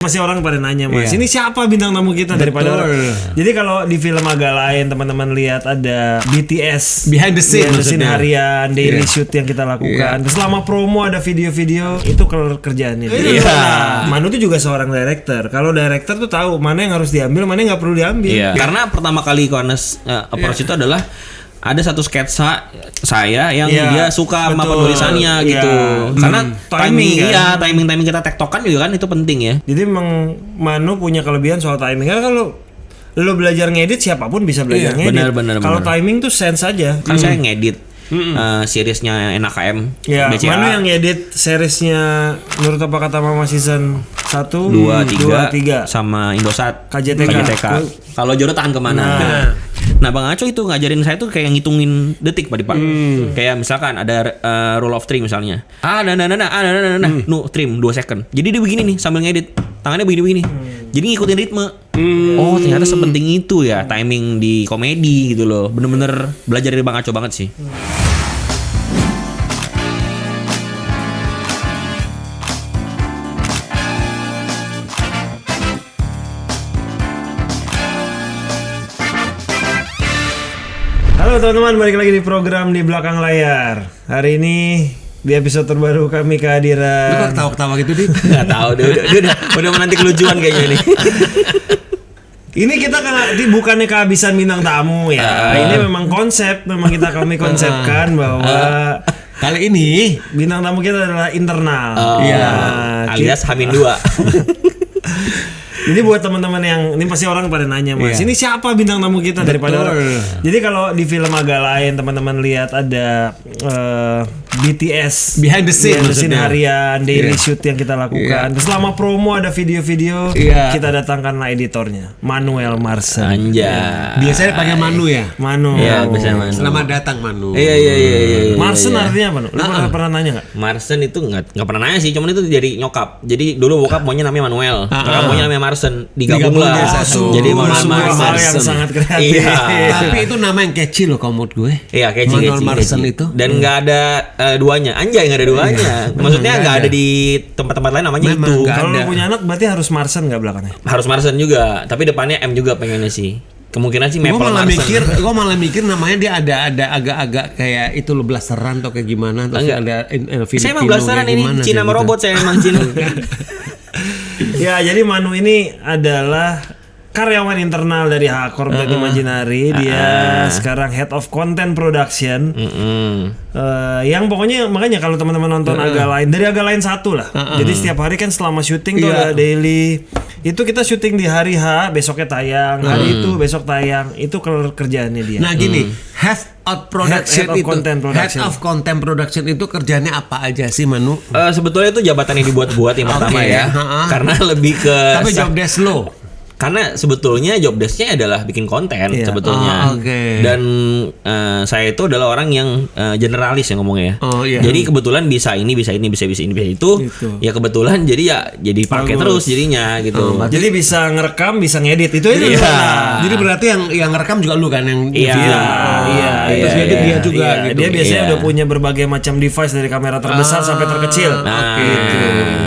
Masih orang pada nanya, Mas, Iya. ini siapa bintang tamu kita daripada orang. Jadi kalau di film agak lain teman-teman lihat ada BTS Behind the scene maksudnya. harian, daily Iya. shoot yang kita lakukan. Iya. Terus selama promo ada video-video, itu kerjaannya dia. Iya. Manu tuh juga seorang director. Kalau director tuh tahu mana yang harus diambil, mana yang nggak perlu diambil. Iya. Karena pertama kali Koanes approach itu adalah ada satu sketsa saya yang Iya, dia suka sama betul. penulisannya Iya. gitu. Karena Timing kan? timing kita tektokan juga kan itu penting ya. Jadi memang Manu punya kelebihan soal timing. Karena kalau lo belajar ngedit, siapapun bisa belajar Iya, ngedit. benar. Kalau timing tuh sense aja. Kan saya ngedit seriesnya NAKM Ya, BCA. Manu yang ngedit seriesnya menurut apa kata Mama season 1, 2, 3 sama Indosat KJTK. Kalau jodoh tahan kemana? Nah, Bang Aco itu ngajarin saya tuh kayak ngitungin detik Pak. Kayak misalkan ada rule of three misalnya. No trim 2 second. Jadi dia begini nih sambil ngedit. Tangannya begini-begini. Jadi ngikutin ritme. Oh, ternyata sepenting itu ya timing di komedi gitu loh. Bener-bener belajar dari Bang Aco banget sih. Halo teman-teman, balik lagi di program Di Belakang Layar. Hari ini di episode terbaru kami Lu kehadiran. kok ketawa-ketawa gitu, Dit? Nggak tahu, dia udah menanti kelucuan kayaknya nih. Ini kita bukannya kehabisan bintang tamu ya. Ini memang kami konsepkan bahwa Kali ini bintang tamu kita adalah internal. Iya. Alias Hamin 2. Jadi buat teman-teman yang ini pasti orang pada nanya, Mas, Iya. ini siapa bintang tamu kita daripada orang. Jadi kalau di film agak lain teman-teman lihat ada BTS Behind the scene maksudnya. harian, daily Iya. shoot yang kita lakukan. Terus selama promo ada video-video, Iya. kita datangkanlah editornya, Manuel Marsen. Anjay. biasanya panggil Manu ya. Manu. Iya, biasanya Manu. Selamat datang Manu. Iya. Marsen iya. artinya apa? Lu pernah nanya nggak? Marsen itu nggak pernah nanya sih, cuman itu jadi nyokap. Jadi dulu bokap maunya namanya Manuel, nyokap maunya namanya Marsen, digabung Digabung lah. jadi satu. Jadi Sebuah Manuel hal yang Marsen. sangat kreatif. Iya. Tapi itu nama yang catchy loh kalau menurut gue. Iya, kece. Manuel Marsen itu. Dan nggak ada duanya. Anjay, nggak ada duanya. Maksudnya Nggak nggak ada. ada di tempat-tempat lain namanya Memang itu. nggak Kalau lu ada. punya anak berarti harus Marsen nggak belakangnya? Harus Marsen juga, tapi depannya M juga pengennya sih. Kemungkinan sih Gue Maple malah Marsen. malah mikir namanya dia ada agak-agak kayak itu lo blasteran atau kayak gimana terus Enggak. ada Saya emang blasteran ini Cina sama robot, saya emang Cina. Ya, jadi Manu ini adalah karyawan internal dari Hakor dan Imaginary. Dia sekarang head of content production. Yang pokoknya makanya kalau teman-teman nonton agak lain, dari agak lain 1 lah. Jadi setiap hari kan selama syuting tuh ada daily. Itu kita syuting di hari H, besoknya tayang. Hari itu besok tayang. Itu kerjaannya dia. Nah gini, head of production Head of itu, content production. head of content production itu kerjanya apa aja sih Manu? Sebetulnya itu jabatan yang dibuat-buat yang pertama Oke, ya. ha-ha. Karena lebih ke Tapi job desk lo. karena sebetulnya job desk-nya adalah bikin konten Iya. sebetulnya. Oke. Dan saya itu adalah orang yang generalis yang ngomongnya. Oh, iya. Jadi kebetulan bisa ini, bisa itu. Gitu. Ya kebetulan jadi pakai terus jadinya gitu. Jadi bisa ngerekam, bisa ngedit. Itu aja. Iya. Jadi berarti yang rekam juga lu kan yang Iya. video. Iya, Terus iya, edit iya. dia juga Iya, gitu. dia biasanya Iya. udah punya berbagai macam device dari kamera terbesar sampai terkecil. Nah,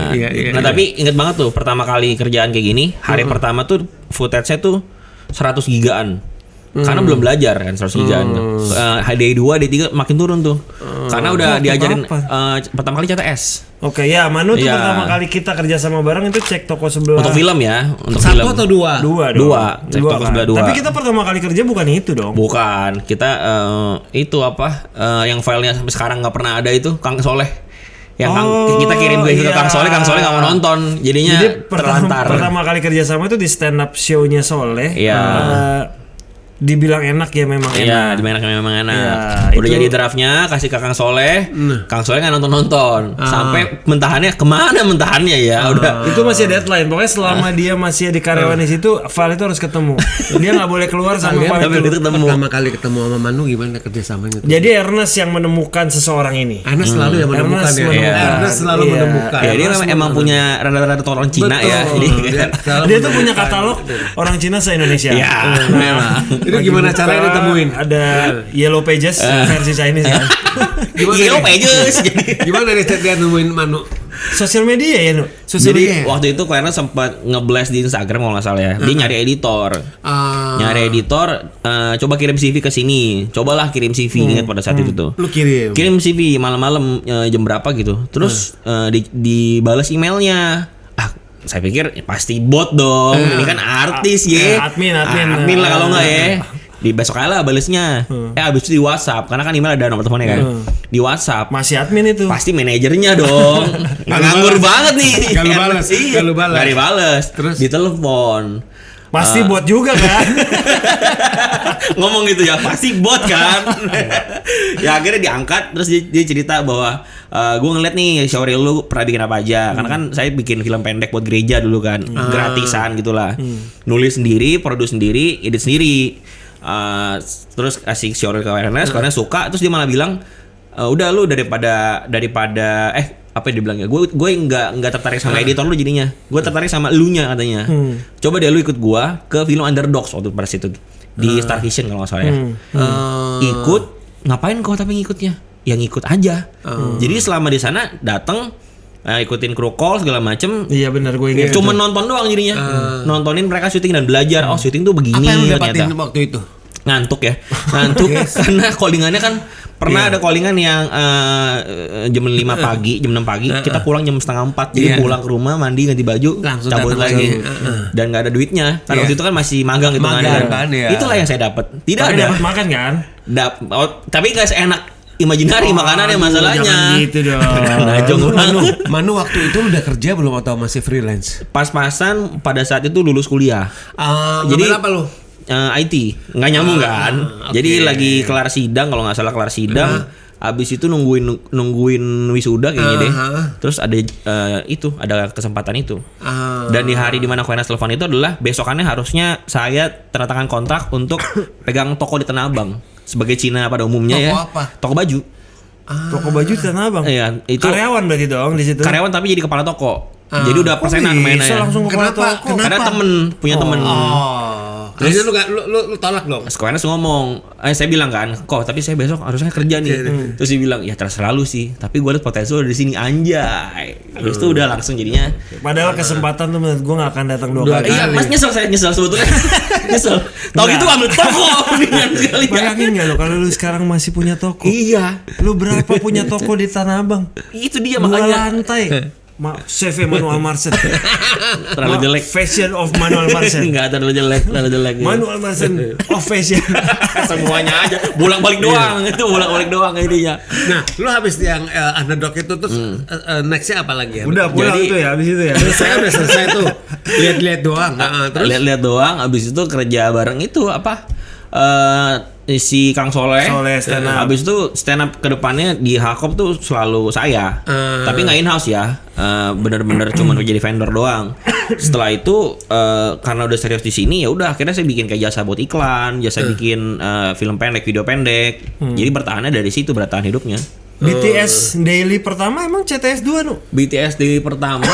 Iya. Nah, tapi inget banget tuh pertama kali kerjaan kayak gini, hari pertama tuh footage-nya tuh 100 gigaan. Karena belum belajar kan 100 gigaan. Day 2, Day 3 makin turun tuh. Karena udah diajarin pertama kali CTS. Oke, ya Manu tuh Iya. pertama kali kita kerja sama bareng itu cek toko sebelah. Untuk film ya, untuk Satu film. atau dua? Dua. Cek toko kan. sebelah 2. Tapi kita pertama kali kerja bukan itu dong. Bukan, kita itu apa? Yang filenya sampai sekarang nggak pernah ada itu Kang Soleh. Yang kita kirim ke iya. Kang Soleh nggak mau nonton, jadinya Jadi terlantar. pertama kali kerja sama itu di stand up show-nya Soleh. Iya. Dibilang enak ya memang Iya, enak. memang enak. Iya, Udah itu- jadi draftnya, kasih ke Kang Soleh. Kang Soleh nggak nonton. Sampai mentahannya kemana mentahannya ya? Udah. Itu masih deadline. Pokoknya selama dia masih di karyawan di situ, file itu harus ketemu. Dia nggak boleh keluar sampai file Tapi itu. itu ketemu. Pertama kali ketemu sama Manu gimana kerjasamanya tuh? Jadi Ernest yang menemukan seseorang ini. Ernest selalu yang menemukan Ernest ya. menemukan. Ernest selalu Iya. menemukan. Ya dia emang punya rada-rada tolong Cina ya. Jadi Dia selalu Dia tuh menemukan. punya katalog orang Cina se-Indonesia. ya, memang. Jadi Itu gimana caranya ditemuin? Ada Yellow Pages versi Chinese kan. Yellow Pages. Gimana nih dia nemuin Manu? Sosial media ya, Nu? Jadi waktu itu Klarna sempat nge-blast di Instagram kalau nggak salah ya. Dia nyari editor. Nyari editor, coba kirim CV ke sini. Cobalah kirim CV ingat pada saat itu tuh. Lu kirim CV malam-malam jam berapa gitu. Terus dibales emailnya. Saya pikir pasti bot dong. Ini kan artis ya. Admin lah kalau nggak ya. Di besok kali lah balesnya. Abis itu di WhatsApp karena kan email ada nomor teleponnya kan. Di WhatsApp. Masih admin itu. Pasti manajernya dong. Nganggur banget nih. Gak lu balas. Gak dibales. Terus ditelepon. Pasti bot juga kan. Ngomong gitu ya, pasti bot kan. Ya akhirnya diangkat. Terus dia cerita bahwa gue ngeliat nih Syahril lu pernah bikin apa aja. Karena kan saya bikin film pendek buat gereja dulu kan. Gratisan gitulah. Nulis sendiri, produce sendiri, edit sendiri. Terus kasih Syahril ke awareness, karena suka. Terus dia malah bilang, udah lu daripada apa yang dibilangnya, gue nggak tertarik sama editor lu jadinya, gue tertarik sama elunya katanya. Coba deh lu ikut gue ke film Underdogs waktu pada situ di Star Vision kalau nggak salah ya. Ikut, ngapain kau tapi ngikutnya? Yang ngikut aja. Jadi selama di sana datang ikutin crew call segala macem. Iya benar, gue ingat. Cuma nonton doang jadinya. Nontonin mereka syuting dan belajar. Oh syuting tuh begini. Apa yang lu dapatin waktu itu? Ngantuk ya. Ngantuk karena callingannya kan pernah ada callingan yang jam 5 pagi, jam 6 pagi, kita pulang jam 3:30. Jadi pulang ke rumah, mandi, ganti baju, langsung cabut lagi. Dan nggak ada duitnya. Karena waktu itu kan masih magang gitu kan. Itulah yang saya dapat. Tidak ada. Dapat makan kan? Tapi nggak seenak Imaginary makanannya masalahnya. Jangan gitu dong. Manu waktu itu udah kerja belum atau masih freelance? Pas-pasan pada saat itu lulus kuliah. Jadi apa lu? IT nggak nyambung kan. Jadi lagi kelar sidang kalau nggak salah kelar sidang. Abis itu nungguin wisuda kayaknya deh. Terus ada ada kesempatan itu. Dan di hari dimana Klarna telepon itu adalah besokannya harusnya saya tanda tangan kontrak untuk pegang toko di Tanah Abang sebagai Cina pada umumnya. Toko ya. apa? Toko baju. Toko baju di Tanah Abang. Iya, itu karyawan berarti dong di situ. Karyawan tapi jadi kepala toko. Jadi udah persenan mainnya. Langsung kepala toko. Karena punya temen. Terus lu tolak dong. Klarna ngomong, saya bilang kan, kok tapi saya besok harusnya kerja nih. Terus dia bilang, ya terserah lu sih, tapi gue liat potensi di sini anjay. Habis itu udah langsung jadinya. Padahal kesempatan tuh menurut gue nggak akan datang dua kali. Iya, Mas nyesel sebetulnya. Nyesel. Tahu gitu ambil toko. Bayangin nggak lo kalau lu sekarang masih punya toko? Iya. Lu berapa punya toko di Tanah Abang? Itu dia 2 makanya. lantai. CV Manuel Marsen. Terlalu jelek. Fashion of Manuel Marsen. Enggak terlalu jelek. Manuel Marsen of fashion. Semuanya aja. Bolak-balik doang. Itu bolak-balik doang intinya. Nah, lu habis yang Underdog itu terus nextnya apa lagi ya? Udah pulang itu ya habis itu ya. Saya udah selesai tuh. Lihat-lihat doang. Terus lihat-lihat doang. Habis itu kerja bareng itu apa? Si Kang Soleh stand up. Habis itu stand up ke depannya di Hakop tuh selalu saya. Tapi nggak in-house ya. Bener-bener cuma jadi vendor doang. Setelah itu karena udah serius di sini ya udah akhirnya saya bikin kayak jasa buat iklan, jasa bikin film pendek, video pendek. Jadi bertahannya dari situ, bertahan hidupnya. BTS Daily pertama emang CTS 2 nu? BTS Daily pertama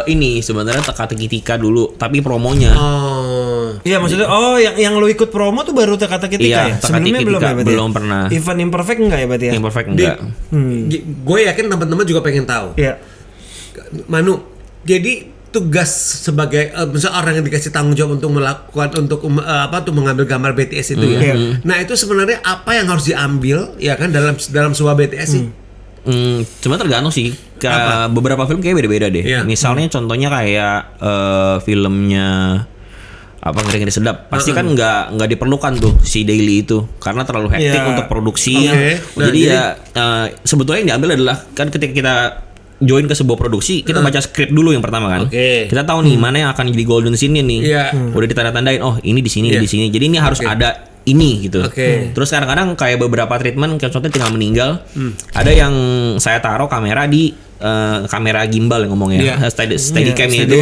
ini sebenarnya teka-teki Tika dulu, tapi promonya. Iya maksudnya yang lu ikut promo tuh baru teka-teki Tika ya? Sebelumnya belum ya berarti? Belum pernah. Event Imperfect enggak ya berarti ya? Imperfect enggak. Gue yakin teman-teman juga pengen tahu. Iya. Manu, jadi tugas sebagai misalnya orang yang dikasih tanggung jawab untuk melakukan untuk mengambil gambar BTS itu ya. Nah, itu sebenarnya apa yang harus diambil ya kan dalam sebuah BTS sih? Cuma tergantung sih. Beberapa film kayak beda-beda deh. Misalnya contohnya kayak filmnya apa Ngeri-Ngeri Sedap pasti kan nggak diperlukan tuh si daily itu karena terlalu hektik untuk produksi. Jadi ya sebetulnya yang diambil adalah kan ketika kita join ke sebuah produksi kita baca skrip dulu yang pertama kan. Kita tahu nih mana yang akan jadi golden scene nih. Udah ditanda-tandain ini di sini di sini. Jadi ini harus ada ini gitu. Terus kadang-kadang kayak beberapa treatment contohnya tinggal meninggal ada yang saya taruh kamera di kamera gimbal yang ngomongnya steadicam itu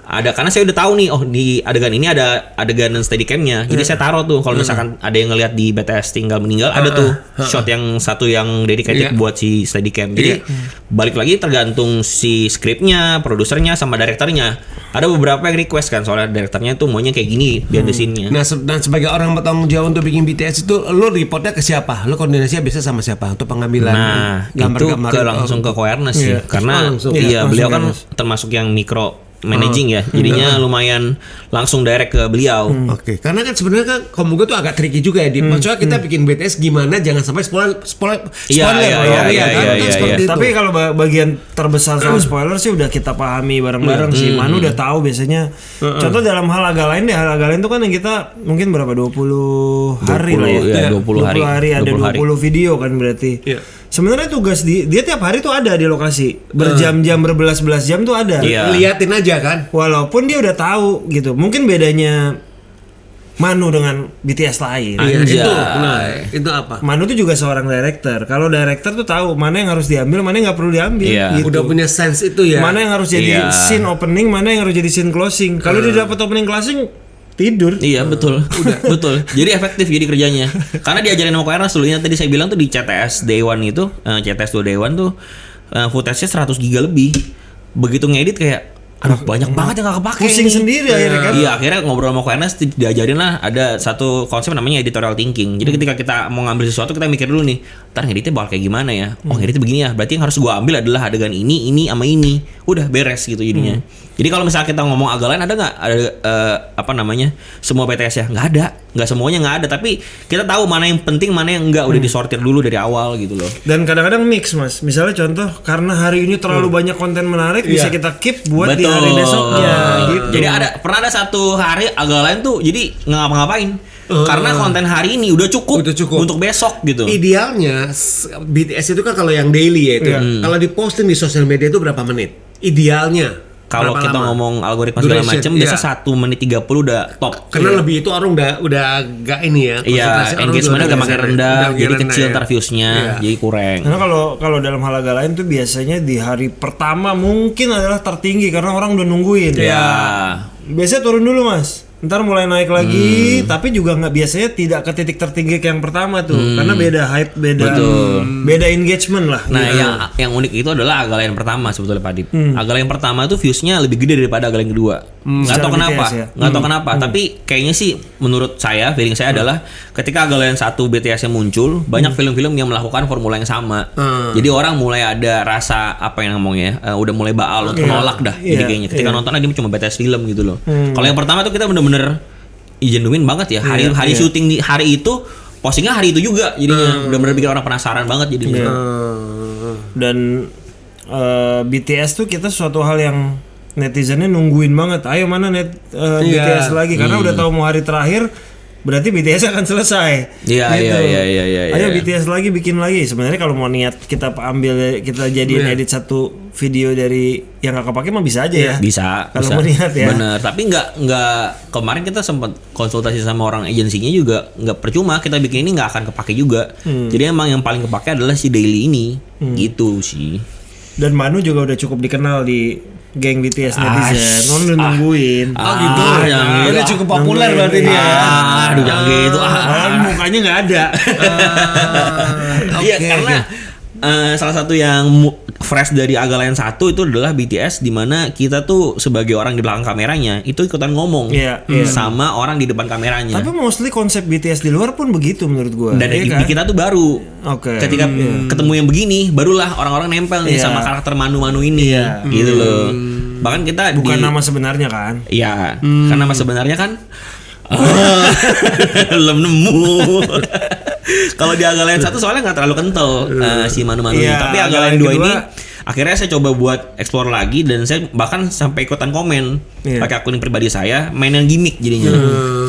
ada karena saya udah tahu nih di adegan ini ada adegan steadicamnya jadi saya taruh tuh kalau misalkan ada yang ngelihat di BTS tinggal meninggal ada tuh shot yang satu yang dedicated buat si steadicam jadi balik lagi tergantung si skripnya produsernya sama direkturnya Ada beberapa yang request kan soalnya direkturnya tuh maunya kayak gini behind the scene-nya. Nah, dan sebagai orang bertanggung jawab untuk bikin BTS itu, lo reportnya ke siapa? Lo koordinasinya biasa sama siapa untuk pengambilan Nah, itu gambar-gambar? langsung ke Awareness sih. Iya. Karena Langsung. iya, Langsung beliau ke kan Awareness. termasuk yang micro managing ya. Jadinya lumayan langsung direct ke beliau. Oke, karena kan sebenarnya kan kalau gue tuh agak tricky juga ya, Maksudnya kita bikin BTS gimana jangan sampai spoiler Iya, kan seperti itu. Tapi kalau bagian terbesar soal spoiler sih udah kita pahami bareng-bareng sih. Manu udah tahu biasanya. Contoh dalam hal agak lain deh, hal agak lain tuh kan yang kita mungkin berapa 20 hari lah ya. 20 hari. Ada 20 hari. 20 video kan berarti. Iya. Sebenarnya tugas dia tiap hari tuh ada di lokasi. Berjam-jam berbelas-belas jam tuh ada. Iya. Liatin aja kan. Walaupun dia udah tahu gitu. Mungkin bedanya Manu dengan BTS lain. Anjay. Itu apa? Manu tuh juga seorang director. Kalau director tuh tahu mana yang harus diambil, mana yang nggak perlu diambil. Iya. Gitu. Udah punya sense itu ya. Mana yang harus jadi Iya. scene opening, mana yang harus jadi scene closing. Kalau dia dapat opening closing, tidur. Iya betul, betul. Jadi efektif jadi kerjanya. Karena diajarin sama Awareness dulunya tadi saya bilang tuh di CTS Day One itu, CTS 2 Day One tuh footage-nya 100 giga lebih. Begitu ngedit kayak aduh banyak banget yang gak kepake. Pusing nih. sendiri akhirnya kan. Iya akhirnya ngobrol sama Awareness diajarin lah ada satu konsep namanya editorial thinking. Jadi ketika kita mau ngambil sesuatu kita mikir dulu nih, ntar ngeditnya bakal kayak gimana ya? Oh ngeditnya begini ya, berarti yang harus gua ambil adalah adegan ini sama ini. Udah beres gitu jadinya. Jadi kalau misalnya kita ngomong agak lain ada nggak apa namanya semua BTS ya? Nggak ada, nggak semuanya nggak ada. Tapi kita tahu mana yang penting mana yang enggak udah disortir dulu dari awal gitu loh. Dan kadang-kadang mix mas. Misalnya contoh karena hari ini terlalu banyak konten menarik bisa kita keep buat di hari besoknya. Gitu. Jadi pernah ada satu hari agak lain tuh jadi nggak ngapa-ngapain. Karena konten hari ini udah cukup untuk besok gitu. Idealnya BTS itu kan kalau yang daily ya itu. Kalau diposting di sosial media itu berapa menit? Idealnya. Kalau berapa kita lama? ngomong algoritma segala Duration, macam biasa 1 menit 30 udah top. Karena lebih itu orang udah gak ini ya. Iya, konsentrasi orang engagementnya udah makin rendah, udah jadi rendah kecil ya. ntar viewsnya, jadi kurang. Karena kalau dalam hal agak lain tuh biasanya di hari pertama mungkin adalah tertinggi karena orang udah nungguin. Ya. Biasanya turun dulu mas. Ntar mulai naik lagi, tapi juga nggak biasanya tidak ke titik tertinggi kayak yang pertama tuh, karena beda hype, beda engagement lah. Nah, yang unik itu adalah Agalain pertama sebetulnya Pak Dip. Agalain pertama tuh viewsnya lebih gede daripada Agalain kedua. Nggak tahu Secara kenapa, BTS ya? nggak tahu kenapa. Tapi kayaknya sih menurut saya, feeling saya adalah ketika Agalain 1 BTS yang muncul, banyak film-film yang melakukan formula yang sama. Jadi orang mulai ada rasa apa yang ngomongnya, udah mulai baal untuk nolak dah. Jadi kayaknya ketika nonton dia cuma BTS film gitu loh. Kalau yang pertama tuh kita bener-bener genuine banget ya. Hari syuting di hari itu, postingnya hari itu juga. Jadinya bener-bener bikin orang penasaran banget jadinya. Dan BTS tuh kita suatu hal yang netizennya nungguin banget. Ayo mana BTS lagi karena udah tahu mau hari terakhir. Berarti BTS akan selesai. Iya. Ayo BTS lagi bikin lagi. Sebenarnya kalau mau niat kita jadiin edit satu video dari yang gak kepake mah bisa aja ya. Bisa. Kalau mau niat ya. Bener. Tapi nggak kemarin kita sempat konsultasi sama orang agensinya juga nggak percuma kita bikin ini nggak akan kepake juga. Jadi emang yang paling kepake adalah si daily ini. Gitu sih. Dan Manu juga udah cukup dikenal di geng BTS netizen. Orang udah nungguin. gitu. Jangan Udah cukup populer berarti dia. Aduh jangan gitu. Mukanya nggak ada. Iya karena salah satu yang fresh dari Agalain 1 itu adalah BTS, di mana kita tuh sebagai orang di belakang kameranya itu ikutan ngomong sama orang di depan kameranya. Tapi mostly konsep BTS di luar pun begitu menurut gua. Dan di kita tuh baru. Ketika ketemu yang begini, barulah orang-orang nempel nih sama karakter Manu ini, gitu loh. Bahkan kita bukan nama sebenarnya kan? Iya, kan nama sebenarnya kan belum nemu. Kalau di Agalain 1 soalnya nggak terlalu kental si Manu-Manu ini. Tapi Agalain 2 ini akhirnya saya coba buat explore lagi dan saya bahkan sampai ikutan komen pakai akun pribadi saya, main yang gimmick jadinya.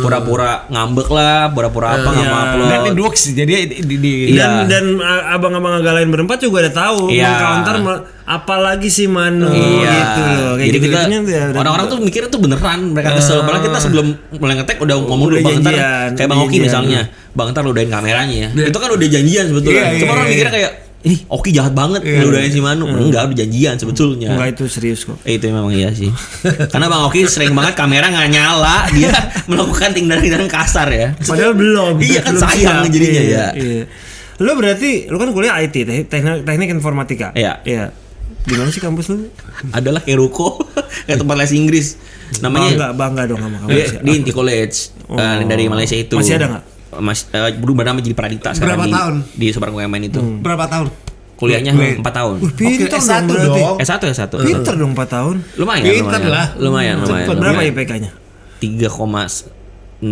Pura-pura ngambek lah, pura-pura apa nggak mau upload. Dan it works jadi dan abang-abang Agalain berempat juga udah tahu counter apalagi si Manu gitu loh. Kayak jadi gitu kita orang-orang tuh mikirnya tuh beneran mereka kesel. Padahal kita sebelum mulai ngetek udah ngomong dulu Bang Entar, kayak Bang Oki misalnya, Bang Entar ludahin kameranya ya. Itu kan udah janjian sebetulnya. Cuma orang mikirnya kayak Oki jahat banget ludahin si Manu. Enggak, udah janjian sebetulnya. Enggak, itu serius kok. Itu memang iya sih. Karena Bang Oki sering banget kamera nggak nyala, dia melakukan tindakan kasar ya. Padahal belum. Iya kan sayang jadinya ya. Lu berarti lu kan kuliah IT, teknik informatika. Iya. Di mana sih kampus lu? Adalah kayak ruko, kayak tempat les Inggris. Namanya Bangga dong sama kampus ya. di Inti College dari Malaysia itu. Masih ada nggak? Berubah nama jadi Pradita sekarang. Berapa tahun? Di Semarang UMN itu. Berapa tahun? Kuliahnya 4 tahun. Pinter Oke, S1 dong berarti. dong. S1. Pinter dong 4 tahun. Lumayan. Pinter lah. Lumayan. Berapa IPK-nya? 3,3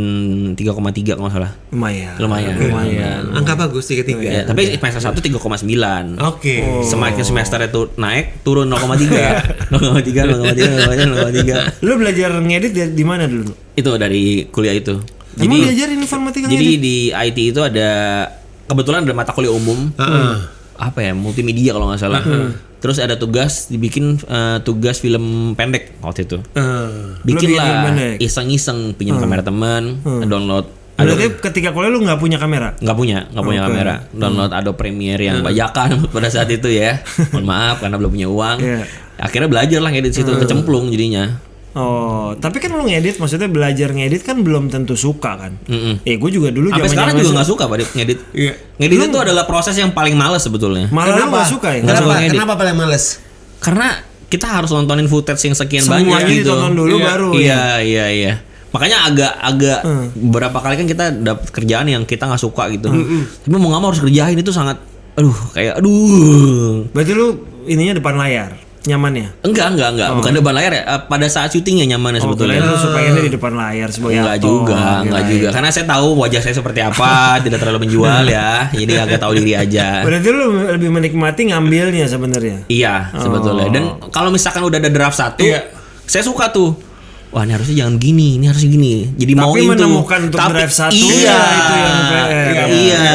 kalau nggak salah. Lumayan. Angka bagus 33. Ya, tapi semester 1 3,9. Oke. Semakin semester itu naik, turun 0,3. 0,3. Lu belajar ngedit di mana dulu? Itu dari kuliah itu. Emang diajarin informatika Jadi ngedit? di IT itu ada kebetulan ada mata kuliah umum. Apa ya, multimedia kalau nggak salah. Terus ada tugas dibikin tugas film pendek waktu itu. Bikin Lu bikin lah pendek? iseng-iseng pinjam kamera teman, download. Berarti ketika kuliah lu nggak punya kamera? Nggak punya kamera. Download Adobe Premiere yang bajakan pada saat itu ya. Mohon maaf karena belum punya uang. Iya. Akhirnya belajar lah ngedit situ, kecemplung jadinya. Oh, tapi kan lu ngedit, maksudnya belajar ngedit kan belum tentu suka kan? Gue juga dulu Sampai sekarang juga nggak suka Pak ngedit. Iya. Ngedit itu adalah proses yang paling males sebetulnya. Malah lu nggak suka ya? Nggak suka ngedit. Kenapa paling males? Karena kita harus nontonin footage yang sekian Semuanya banyak gitu. ditonton dulu baru Iya. Makanya agak beberapa kali kan kita dapat kerjaan yang kita nggak suka gitu. Tapi mau nggak mau harus kerjain itu sangat aduh. Berarti lu ininya depan layar, nyamannya? Enggak, bukan depan layar ya. Pada saat syutingnya nyamannya sebetulnya. Lu supaya di depan layar sebagai Enggak aktor. juga. Karena saya tahu wajah saya seperti apa, tidak terlalu menjual ya. Jadi agak tahu diri aja. Berarti lu lebih menikmati ngambilnya sebenarnya. Iya, sebetulnya. Dan kalau misalkan udah ada draft 1, saya suka tuh. Wah, ini harusnya jangan gini, ini harus gini. Jadi mau itu. Menemukan untuk drive 1 iya, itu yang PR. Iya,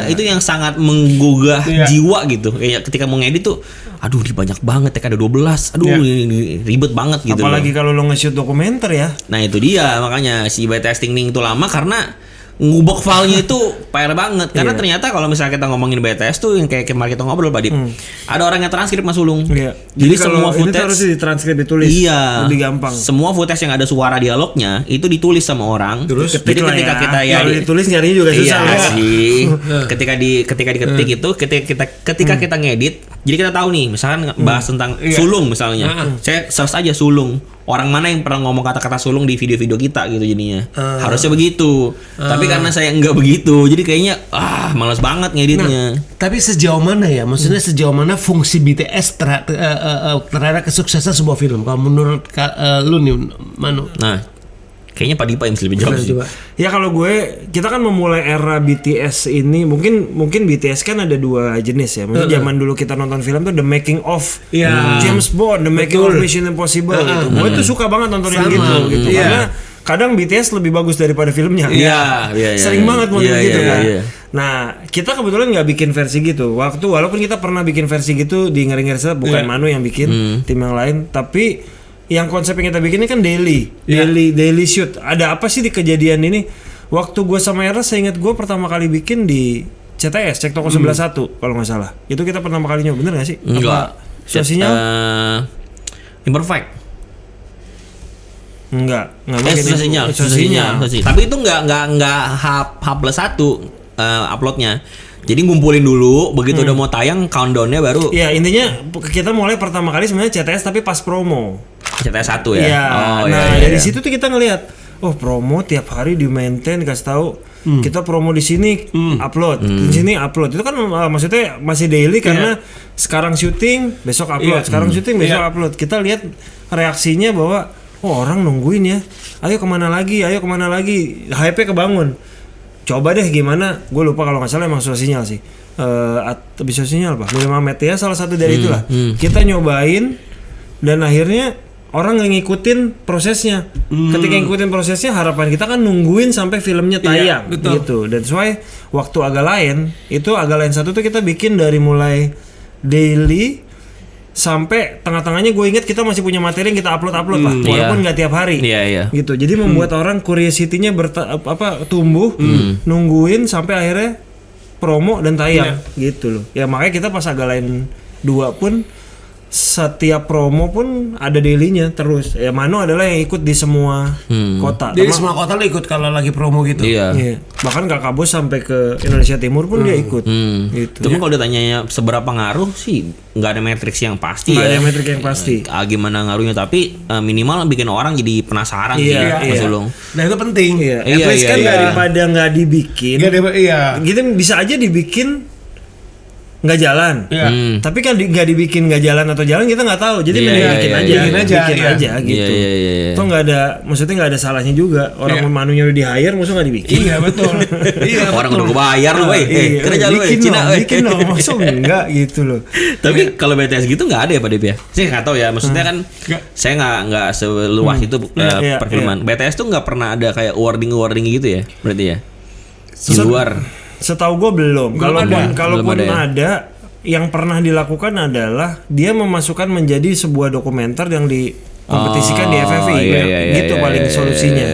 itu yang sangat menggugah jiwa gitu. Kayak ketika mau ngedit tuh, aduh ini banyak banget ya, ada 12. Aduh ini ribet banget gitu. Apalagi kalau lo nge-shoot dokumenter ya. Nah itu dia, makanya si by testing itu lama karena ngubek filenya itu PR banget. Karena ternyata kalau misalnya kita ngomongin BTS tuh yang kayak kemarin kita ngobrol Pak Dip, ada orang yang transkrip Mas Ulung. Iya. Jadi kalau semua footage itu harus ditranskrip ditulis. Iya. Lebih gampang. Semua footage yang ada suara dialognya itu ditulis sama orang. Terus jadi ketika kita kalau ditulis nyarinya juga susah. iya Ya. sih. ketika diketik itu ketika kita ngedit, jadi kita tahu nih misalkan bahas tentang sulung misalnya. Saya search aja sulung. Orang mana yang pernah ngomong kata-kata sulung di video-video kita gitu jadinya. Harusnya begitu. Tapi karena saya enggak begitu, jadi kayaknya malas banget ngeditnya. Tapi sejauh mana ya? Maksudnya sejauh mana fungsi BTS terhadap kesuksesan sebuah film? Kalau menurut lu nih, Manu? Nah, kayaknya Pak Dipa yang bisa lebih jawab sih. Ya kalau kita kan memulai era BTS ini mungkin BTS kan ada 2 jenis ya. Maksudnya zaman dulu kita nonton film tuh The Making of James Bond, The Making of Mission Impossible gitu. Gue tuh suka banget nonton yang gitu. Karena kadang BTS lebih bagus daripada filmnya. Iya. Sering banget model gitu kan. Iya. Nah, kita kebetulan nggak bikin versi gitu. Walaupun kita pernah bikin versi gitu di Ngeri-Ngeri Sedap, bukan Manu yang bikin, tim yang lain, tapi yang konsep yang kita bikin ini kan daily shoot. Ada apa sih di kejadian ini? Waktu gue sama Era, saya ingat gue pertama kali bikin di CTS, Cek Toko 11 kalau nggak salah. Itu kita pertama kali nyoba, bener nggak sih? Enggak. Suasinya? Imperfect. Enggak Susah sinyal. Tapi itu enggak H+1 uploadnya. Jadi ngumpulin dulu, begitu udah mau tayang countdown-nya baru. Iya, intinya kita mulai pertama kali sebenarnya CTS tapi pas promo. CTS 1 ya. Iya. Iya. Dari situ tuh kita ngelihat, promo tiap hari di maintain, kasih tahu kita promo di sini upload, di sini upload. Itu kan maksudnya masih daily karena sekarang syuting, besok upload, sekarang syuting, besok upload. Kita lihat reaksinya bahwa orang nungguin ya. Ayo kemana lagi? Hype-nya kebangun. Coba deh gimana? Gue lupa kalau nggak salah emang sinyal sih. Bisa sinyal apa? Lil Mamet ya salah satu dari itulah. Kita nyobain dan akhirnya orang ngikutin prosesnya. Ketika ngikutin prosesnya, harapan kita kan nungguin sampai filmnya tayang gitu. Dan sesuai waktu agak lain satu tuh kita bikin dari mulai daily sampai tengah-tengahnya gue inget kita masih punya materi yang kita upload lah, walaupun nggak tiap hari, gitu. Jadi membuat orang curiosity-nya tumbuh, nungguin sampai akhirnya promo dan tayang, gitu loh. Ya makanya kita pas agak lain 2 pun setiap promo pun ada daily-nya terus. Ya Manu adalah yang ikut di semua kota. Jadi semua kota lo ikut kalau lagi promo gitu. Iya. Iya. Bahkan Kakak Bos sampai ke Indonesia Timur pun dia ikut. Gitu. Cuma kalau ditanya seberapa ngaruh sih nggak ada matriks yang pasti Nggak ya. ada metrik yang pasti. Gimana ngaruhnya, tapi minimal bikin orang jadi penasaran Iya, sih iya. Mas Ulung. Nah itu penting. Iya. Iya, At least iya, kan iya. daripada nggak dibikin. Iya. Gitu bisa aja dibikin nggak jalan. Iya. Tapi kan nggak dibikin nggak jalan atau jalan kita nggak tahu. Jadi Iya, mending iya, bikin iya, aja, iya. bikin Iya. aja gitu. Iya, iya, iya. Itu nggak ada, maksudnya nggak ada salahnya juga. Orang Iya. manunya udah di hire, maksudnya nggak dibikin. Iya betul. Iya. Orang udah gue bayar lu, Iya, kerja lu, bikin Cina, dong, bikin dong, maksudnya enggak gitu loh. Tapi kalau BTS gitu nggak ada ya Pak Dip ya? Saya nggak tahu ya. Maksudnya kan saya nggak seluas itu Iya, perfilman. BTS tuh nggak pernah ada kayak wording gitu ya, berarti ya. Di luar. Setahu gue belum. Kalaupun Belum ada ya? ada, yang pernah dilakukan adalah dia memasukkan menjadi sebuah dokumenter yang dikompetisikan di FFI. Gitu paling solusinya.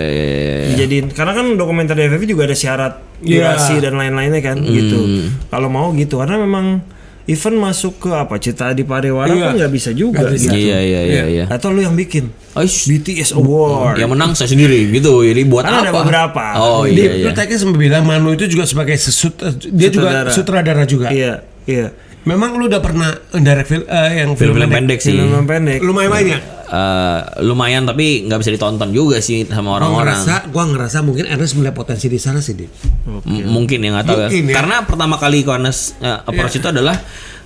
Dijadiin, karena kan dokumenter di FFI juga ada syarat durasi dan lain-lainnya kan, gitu. Kalau mau gitu, karena memang event masuk ke apa Cita di Parewara kan nggak bisa juga. Nggak bisa. Gitu. Iya. Atau lu yang bikin Aish, BTS Award. yang menang saya sendiri gitu. Jadi buat Kan apa? ada beberapa. Oh Dia iya. tadi sempat bilang Manu itu juga sebagai dia juga sutradara juga. Iya. Memang lu udah pernah direct yang Film-film pendek sih. Film pendek. Lumayan banyak. Lumayan tapi nggak bisa ditonton juga sih sama orang-orang. Gua ngerasa mungkin Ernest melihat potensi di sana sih, Dit. Mungkin ya nggak tahu ya. Mungkin ya. Karena pertama kali Ernest approach itu adalah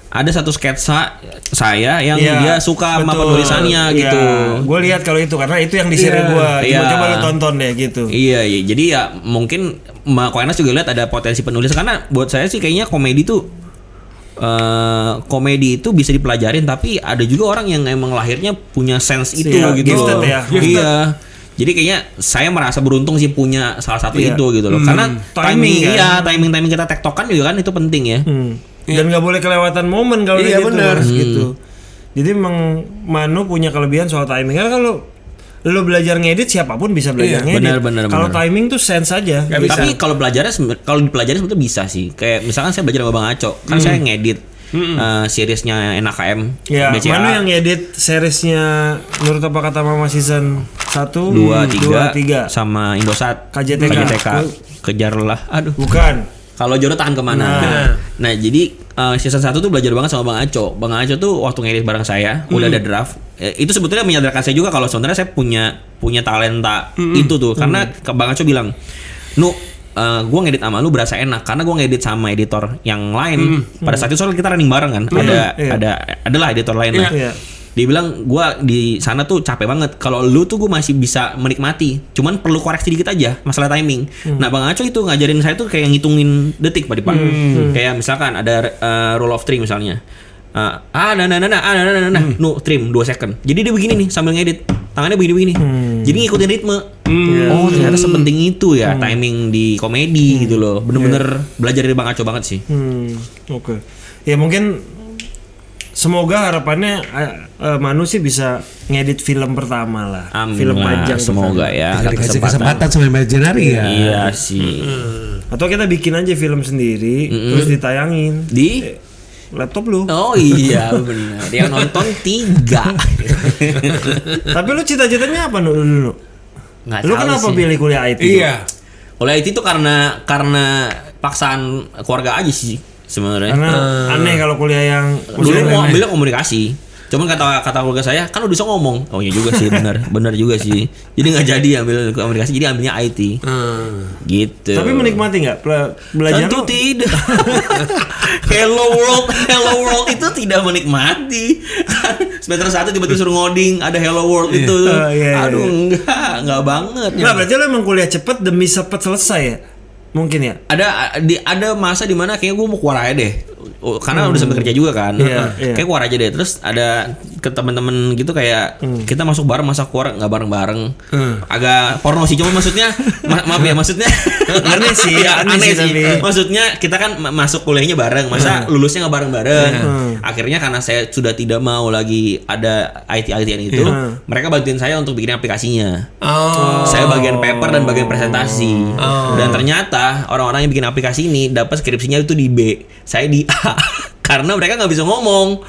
ada satu sketsa saya yang Iya, dia suka sama betul. penulisannya gitu. Gue lihat kalau itu karena itu yang di-share gue. Iya. Coba lu tonton deh gitu. Iya, jadi ya mungkin Koenas juga lihat ada potensi penulis karena buat saya sih kayaknya komedi itu bisa dipelajarin, tapi ada juga orang yang emang lahirnya punya sense itu Iya, gitu. gifted ya. Iya. Jadi kayaknya saya merasa beruntung sih punya salah satu Iya. itu gitu loh. Karena Timing kan. timing kita tektokan juga kan itu penting ya. Dan nggak boleh kelewatan momen kalau Iya, gitu. benar. Gitu. Jadi emang Manu punya kelebihan soal timing. Karena kalau lu belajar ngedit siapapun bisa belajar Iya, ngedit. benar. Kalau timing tuh sense aja. Nggak bisa. Tapi kalau kalau dipelajari sebetulnya bisa sih. Kayak misalkan saya belajar sama Bang Aco, kan saya ngedit seriesnya NAKM, Ya, BCA. Manu yang ngedit seriesnya Menurut Apa Kata Mama season 1, 2, 3 sama Indosat, KJTK. kejarlah. Aduh. Bukan. Kalau jodoh tahan kemana? Nah jadi season 1 tuh belajar banget sama Bang Aco. Bang Aco tuh waktu ngedit bareng saya, udah ada draft. Itu sebetulnya menyadarkan saya juga kalau sebenarnya saya punya talenta itu tuh. Karena Bang Aco bilang, gue ngedit sama lu berasa enak karena gue ngedit sama editor yang lain. Pada saat itu soalnya kita running bareng kan. Adalah editor lain. Iya. Dia bilang gue di sana tuh capek banget. Kalau lu tuh gue masih bisa menikmati. Cuman perlu koreksi dikit aja masalah timing. Nah Bang Aco itu ngajarin saya tuh kayak ngitungin detik Pak. Kayak misalkan ada rule of three misalnya. Trim 2 second. Jadi dia begini nih sambil ngedit. Tangannya begini-begini. Jadi ngikutin ritme. Oh ternyata sepenting itu ya timing di komedi gitu loh. Bener-bener belajar dari Bang Aco banget sih. Oke. Ya mungkin semoga harapannya Manu sih bisa ngedit film pertama lah. Amin Film lah, panjang semoga pertama. ya. ada Dikasih kesempatan sama Imaginary ya. Iya sih. Atau kita bikin aja film sendiri terus ditayangin Di laptop lu. Oh iya benar. Yang nonton 3. Tapi lu cita-citanya apa dulu? Nggak Lu tahu kenapa sih. pilih kuliah IT? Iya. Oleh itu tuh karena paksaan keluarga aja sih sebenarnya. Karena aneh kalau kuliah yang Dulu mau ambilnya komunikasi. Cuman kata keluarga saya kan udah bisa ngomong. Oh iya juga sih benar juga sih. Jadi nggak jadi ambil komunikasi, jadi ambilnya IT. Gitu. Tapi menikmati nggak belajar? Tentu tidak. Hello world itu tidak menikmati. Semester 1 tiba-tiba suruh ngoding ada hello world itu. Iya. Aduh enggak banget. Nggak, berarti lu emang kuliah cepet demi cepet selesai ya? Mungkin ya. Ada masa di mana kayaknya gue mau keluar aja deh. Karena udah sampai kerja juga kan. Iya. Kayak keluar aja deh. Terus ada ke teman-teman gitu kayak kita masuk bareng masa keluar nggak bareng-bareng. Agak porno sih cuma maksudnya maaf ya maksudnya Aneh sih, ya, aneh sih tapi. Maksudnya kita kan masuk kuliahnya bareng, masa lulusnya nggak bareng-bareng. Akhirnya karena saya sudah tidak mau lagi ada IT-ITan itu, mereka bantuin saya untuk bikin aplikasinya. Saya bagian paper dan bagian presentasi. Dan ternyata orang-orang yang bikin aplikasi ini dapat skripsinya itu di B, saya di A. karena mereka nggak bisa ngomong.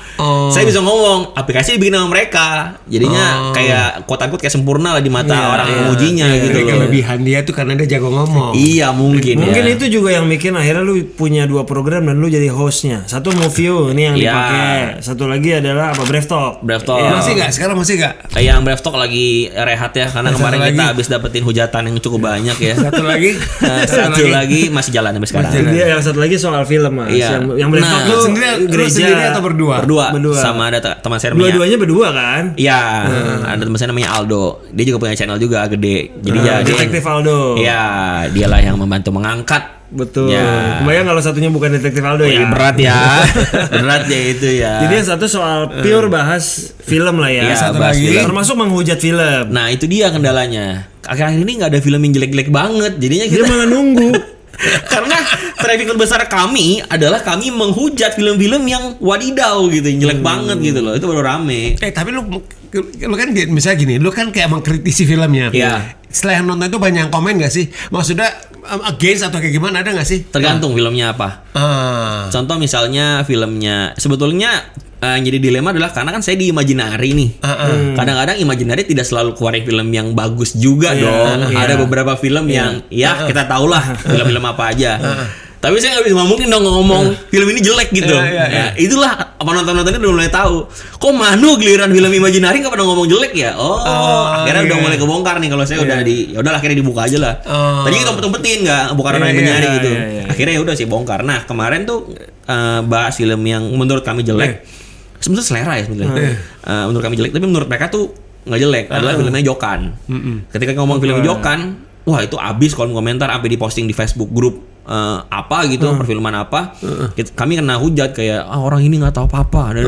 Saya bisa ngomong, aplikasi dibikin sama mereka, jadinya kayak quote-unquote kayak sempurna lah di mata orang mengujinya gitu loh. Kelebihan dia tuh karena dia jago ngomong. Iya mungkin itu juga yang bikin akhirnya lu punya 2 program dan lu jadi hostnya. Satu Movio ini yang dipakai, satu lagi adalah apa, Brave Talk. Masih nggak? Sekarang masih nggak? Yang Brave Talk lagi rehat ya, karena kemarin kita habis dapetin hujatan yang cukup banyak ya. Satu lagi? Satu lagi masih jalan sampai sekarang. Dia yang satu lagi soal film, Mas. Iya. Yang Brave Talk lu sendiri atau berdua? Berdua. Sama ada teman saya namanya. Dua-duanya berdua kan? Iya. Ada teman saya namanya Aldo. Dia juga punya channel juga gede. Jadi Detektif Aldo. Iya, dialah yang membantu mengangkat. Betul. Ya. Kebayang kalau satunya bukan Detektif Aldo ya. Berat ya. Berat ya itu ya. Jadi yang satu soal pure bahas film lah ya. Iya, satu bahas lagi film. Termasuk menghujat film. Nah, itu dia kendalanya. Akhir-akhir ini nggak ada film yang jelek-jelek banget. Jadinya Dia kita malah nunggu. karena traffic terbesar kami adalah kami menghujat film-film yang wadidaw gitu, yang jelek banget gitu loh. Itu baru rame. Tapi lu kan misalnya gini, lu kan kayak mengkritisi filmnya. Iya. Setelah yang nonton itu banyak yang komen gak sih? Maksudnya against atau kayak gimana, ada gak sih? Tergantung filmnya apa. Contoh misalnya filmnya sebetulnya yang jadi dilema adalah karena kan saya di Imaginary nih. Kadang-kadang Imaginary tidak selalu keluarin film yang bagus juga dong. Ada beberapa film yang kita tahulah film-film apa aja. Tapi saya nggak bisa ngomongin dong ngomong film ini jelek gitu. Ya, itulah penonton-nontonnya udah mulai tahu. Kok Manu giliran film Imaginary nggak pernah ngomong jelek ya? Akhirnya udah mulai kebongkar nih kalau saya udah ya udahlah akhirnya dibuka aja lah. Tadi kita umpetin nggak bukan orang Imaginary gitu. Akhirnya ya udah sih bongkar. Nah kemarin tuh bahas film yang menurut kami jelek. Sebenarnya selera ya sebenarnya. Menurut kami jelek, tapi menurut mereka tuh nggak jelek. Adalah filmnya Jokan. Ketika ngomong film Jokan, wah itu abis kolom komentar sampai diposting di Facebook grup apa gitu, perfilman apa. Kami kena hujat kayak orang ini nggak tahu apa-apa.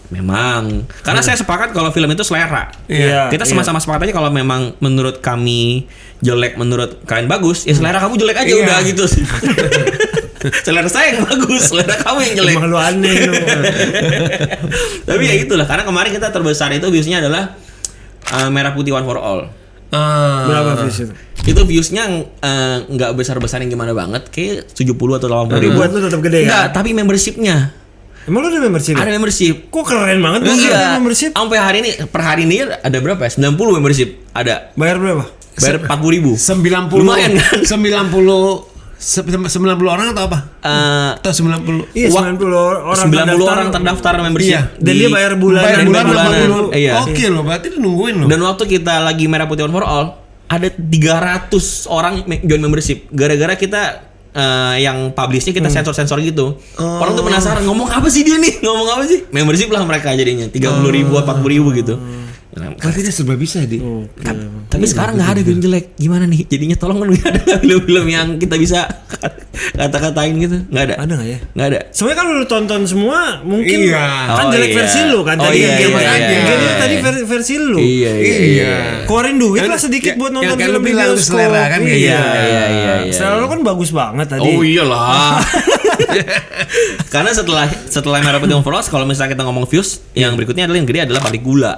Memang, karena saya sepakat kalau film itu selera. Kita sama-sama sepakat aja kalau memang menurut kami jelek, menurut kalian bagus, ya selera kamu jelek aja udah gitu. Selera saya yang bagus, selera kamu yang jelek. Emang lu aneh lu. Tapi ya itulah, karena kemarin kita terbesar itu viewsnya adalah Merah Putih One for All. Berapa views itu? Itu viewsnya nggak besar-besar yang gimana banget, kayak 70 atau 80 ribu. Buat lu tetap gede Enggak, kan? tapi membershipnya. Emang lu ada membership? Ada membership. Kok keren banget gua ada membership? Sampai hari ini, per hari ini ada berapa ya? 90 membership ada. Bayar berapa? Bayar 40.000. 90. Lumayan kan? 90 orang atau apa? Atau 90? Iya, 90 orang 90 orang terdaftar membership. Iya. Dan dia bayar bulanan. Bayar bulanan. 80. Iya. Oke loh, berarti lu nungguin loh. Dan waktu kita lagi Merah Putih One for All, ada 300 orang join membership. Gara-gara kita yang publishnya kita sensor-sensor gitu. Orang tuh penasaran ngomong apa sih dia nih? Ngomong apa sih? Membership lah mereka jadinya 30.000, 40.000 gitu. Berarti dia serba bisa di. Tapi sekarang nggak ada film jelek. Gimana nih? Jadinya tolong kan nggak ada film-film yang kita bisa kata-katain gitu. Nggak ada. Ada nggak ya? Nggak ada. Sebenarnya kalau lu tonton semua mungkin Iya. kan jelek versi lu kan tadi iya, yang iya, aja. iya. Tadi versi lu. Iya. Keluarin duit lah sedikit buat nonton yang film lu di bilang bioskop. selera kan kayak Iya. gitu. Selera lu kan bagus banget tadi. Oh iyalah. Karena setelah Merah Putih One for All, kalau misalnya kita ngomong views, yang berikutnya adalah yang gede adalah Pabrik Gula.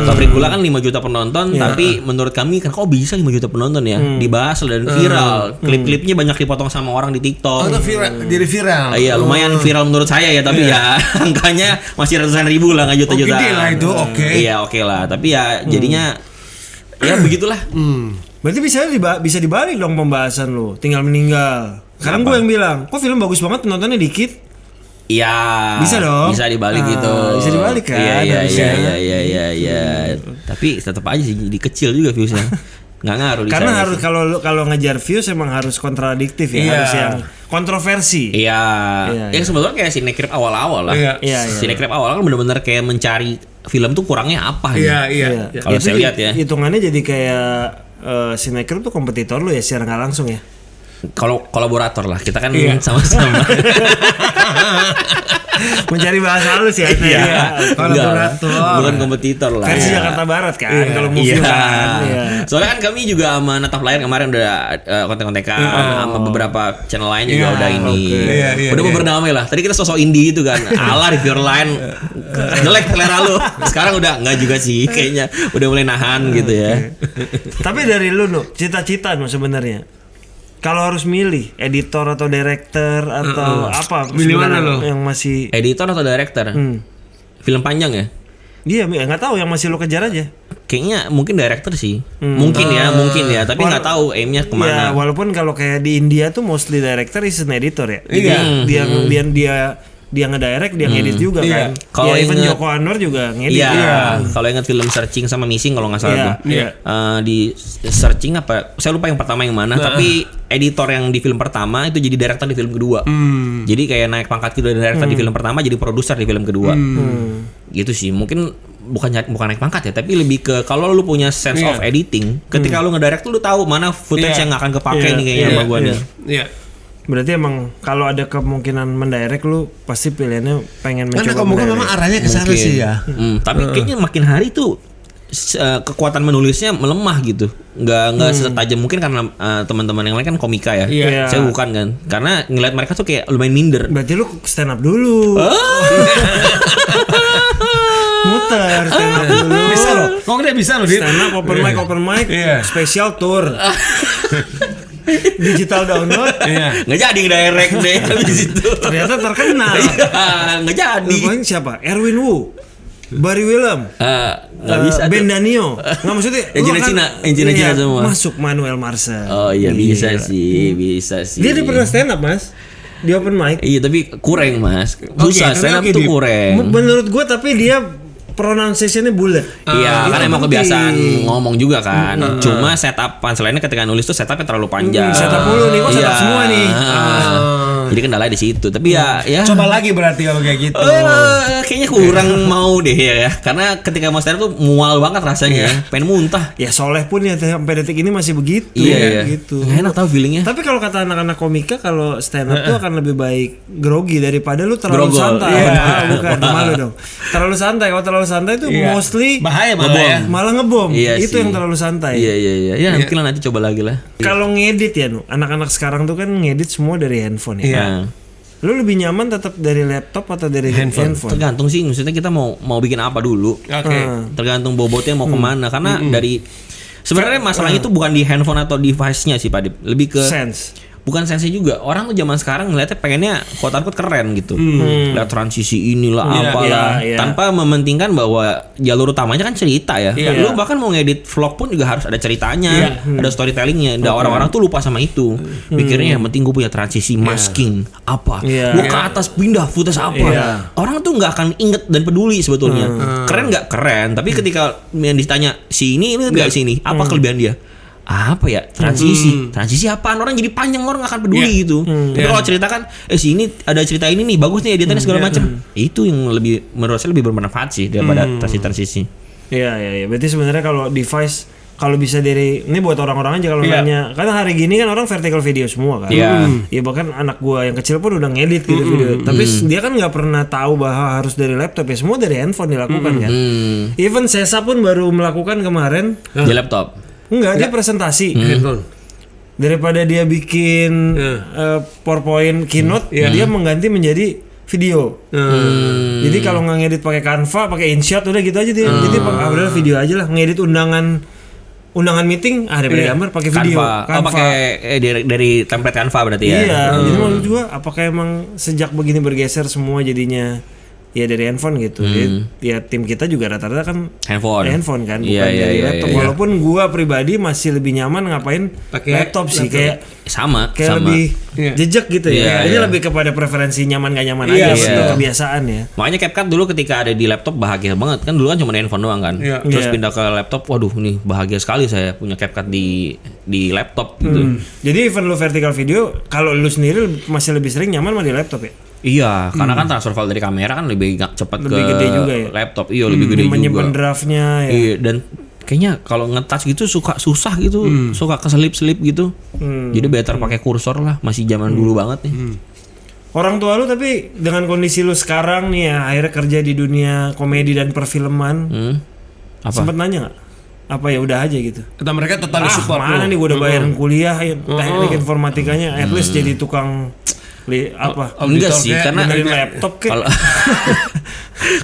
Pabrik Gula kan 5 juta penonton, tapi menurut kami kan kok bisa 5 juta penonton ya? Dibahas dan viral. Klip-klipnya banyak dipotong sama orang di TikTok. Itu viral, jadi viral. Iya, lumayan viral menurut saya ya, tapi ya angkanya masih ratusan ribu lah, nggak juta-juta. Gede lah itu, oke. Iya, oke lah. Tapi ya jadinya ya begitulah. Berarti bisa dibalik dong pembahasan lu. Tinggal meninggal. Sekarang gue yang bilang, kok film bagus banget penontonnya dikit? Iya. Bisa dong. Bisa dibalik gitu. Bisa dibalik kan? Iya. Tapi tetap aja sih jadi kecil juga viewsnya. Nggak ngaruh. Karena harus kalau ngejar views emang harus kontradiktif ya, harus yang kontroversi. Iya. Ya sebetulnya kayak Cinecrip awal-awal lah. Iya. Cinecrip awal kan benar-benar kayak mencari film tuh kurangnya apa nih. Iya. Kalau saya lihat ya. Hitungannya jadi kayak Cinecrip tuh kompetitor lu ya secara nggak langsung ya. Kalau kolaborator lah, kita kan sama-sama. Mencari bahasa halus ya. Kolaborator. Bukan kompetitor lah. Versi Jakarta Barat kan, kalau movie kan. Soalnya kan kami juga sama Natap Layar kemarin udah konten-kontekan sama beberapa channel lain juga udah ini. Udah berdamai lah. Tadi kita sosok indie gitu kan. Ala reviewer lain jelek selera lu. Sekarang udah enggak juga sih, kayaknya udah mulai nahan gitu ya. Tapi dari lu cita-cita sebenarnya Kalau harus milih editor atau director atau apa Milih mana lo? yang masih Editor atau director? Film panjang ya? Iya, nggak tahu yang masih lo kejar aja. Kayaknya mungkin director sih. Mungkin ya, tapi nggak tahu aimnya kemana. Ya, walaupun kalau kayak di India tuh mostly director is an editor ya. Iya. Dia ngedirect, dia ngedit juga kan. Kalau Ya, even inget- Joko Anwar juga ngedit. Iya, kalau ingat film Searching sama Missing kalau nggak salah Iya, tuh. iya. Di Searching apa? Saya lupa yang pertama yang mana. Tapi editor yang di film pertama itu jadi director di film kedua. Jadi kayak naik pangkat gitu dari director di film pertama jadi produser di film kedua. Gitu sih. Mungkin bukan naik pangkat ya, tapi lebih ke kalau lu punya sense of editing, ketika lu ngedirect lu tahu mana footage yang akan kepake nih kayaknya sama gua nih. Iya. Berarti emang kalau ada kemungkinan mendirect lu pasti pilihannya pengen Karena mencoba kamu kan mendirect. memang arahnya ke sana sih ya. Tapi kayaknya makin hari tuh kekuatan menulisnya melemah gitu. Nggak setajam mungkin karena teman-teman yang lain kan komika ya. Iya. Saya bukan kan. Karena ngeliat mereka tuh kayak lumayan minder. Berarti lu stand up dulu. Muter stand up dulu. Bisa loh. Kok dia bisa loh, Dit? Stand up open mic, Iya. special tour. Digital download. Iya. Nggak jadi ngedirect deh habis itu. Ternyata terkenal. Iya, nggak jadi. Paling siapa? Erwin Wu, Barry Willem, Nggak bisa. Ben Danio. Nggak maksudnya Yang lu Cina-Cina, kan- yang Cina-Cina iya, semua. Masuk Manuel Marcel. Oh iya bisa Gila. sih. Dia pernah stand up, Mas. Di open mic. Iya tapi kurang mas. Susah tapi stand up oke, tuh Dip. kurang. Menurut gua tapi dia pronunciation-nya bulat. Iya, itu karena emang penting. kebiasaan ngomong juga kan. Cuma setup punchline-nya ketika nulis tuh setupnya terlalu panjang. Setup mulu nih, kok setup semua nih. Jadi kendalanya di situ. Tapi ya. Coba lagi berarti kalau kayak gitu. Kayaknya kurang mau deh ya. Karena ketika mau stand up tuh mual banget rasanya. Pengen muntah. Ya Soleh pun ya sampai detik ini masih begitu. Iya. Gitu. Nggak enak tau feelingnya. Tapi kalau kata anak-anak komika kalau stand up tuh akan lebih baik grogi daripada lu terlalu Grogol. santai. Iya. Bukan malu dong. Terlalu santai. Kalau terlalu santai tuh Iya. mostly Bahaya malah ya. malah ngebom. Iya Itu sih. yang terlalu santai. Iya. Ya mungkin lah nanti coba lagi lah. Kalau ngedit ya, anak-anak sekarang tuh kan ngedit semua dari handphone ya. Iya. Nah, Lu lebih nyaman tetap dari laptop atau dari handphone? tergantung sih. Maksudnya kita mau bikin apa dulu. Oke. Tergantung bobotnya mau kemana. Karena dari sebenarnya masalahnya itu bukan di handphone atau device-nya sih Pak Dip. Lebih ke Sense. bukan sensi juga. Orang tuh zaman sekarang ngeliatnya pengennya quote unquote keren gitu. Lihat transisi inilah Iya, apalah iya. tanpa mementingkan bahwa jalur utamanya kan cerita ya. Iya. Lu bahkan mau ngedit vlog pun juga harus ada ceritanya, ada storytellingnya. Dan orang-orang tuh lupa sama itu. Mikirnya yang penting gue punya transisi masking apa. Iya. Gue ke atas pindah footage apa. Iya. Orang tuh nggak akan inget dan peduli sebetulnya. Keren nggak keren, tapi ketika yang ditanya si ini nggak sini, apa kelebihan dia? Apa ya transisi apaan, orang jadi panjang, orang nggak akan peduli gitu. Tapi kalau cerita kan si ini ada cerita ini nih bagus nih editannya segala macam, itu yang lebih menurut saya lebih bermanfaat sih daripada transisi. Iya. Berarti sebenarnya kalau device kalau bisa dari ini buat orang-orang aja kalau nanya, karena hari gini kan orang vertical video semua kan. Iya. Ya bahkan anak gua yang kecil pun udah ngedit gitu video. Tapi dia kan nggak pernah tahu bahwa harus dari laptop ya, semua dari handphone dilakukan kan. Even Sesa pun baru melakukan kemarin. Di laptop. Enggak, dia presentasi. Handphone. Daripada dia bikin PowerPoint keynote, dia mengganti menjadi video. Jadi kalau nggak ngedit pakai Canva, pakai InShot udah gitu aja dia. Jadi udah video aja lah, ngedit undangan meeting daripada gambar pakai video. Canva. Oh, pakai dari template Canva berarti ya. Iya, jadi menurut gua apakah emang sejak begini bergeser semua jadinya ya dari handphone gitu. Ya tim kita juga rata-rata kan handphone kan, bukan Iya, dari iya, laptop. iya. Walaupun gua pribadi masih lebih nyaman ngapain Pakai laptop sih, kayak sama. lebih Iya. jejak gitu Iya, ya. Ini iya. lebih kepada preferensi nyaman gak nyaman Iya, aja betul. untuk kebiasaan ya. Makanya CapCut dulu ketika ada di laptop bahagia banget kan, dulu kan cuma di handphone doang kan. Iya. Terus Iya. pindah ke laptop, waduh nih bahagia sekali saya punya CapCut di laptop gitu. Jadi even lu vertical video, kalau lu sendiri masih lebih sering nyaman mah di laptop ya. Iya, karena kan transfer file dari kamera kan lebih cepat ke Lebih gede juga ya? laptop. Iya, lebih gede Menyimpan juga. draftnya ya. Iya, dan kayaknya kalau nge-touch gitu suka susah gitu, suka keselip-selip gitu. Jadi better pakai kursor lah, masih zaman dulu banget nih. Orang tua lu tapi dengan kondisi lu sekarang nih ya, akhirnya kerja di dunia komedi dan perfilman, Apa? sempet nanya nggak? Apa ya udah aja gitu? Atau mereka total support Mana lu? nih gue udah bayarin kuliah, teknik informatikanya, at least jadi tukang Apa? Enggak sih, karena benerin laptop kayak. kalau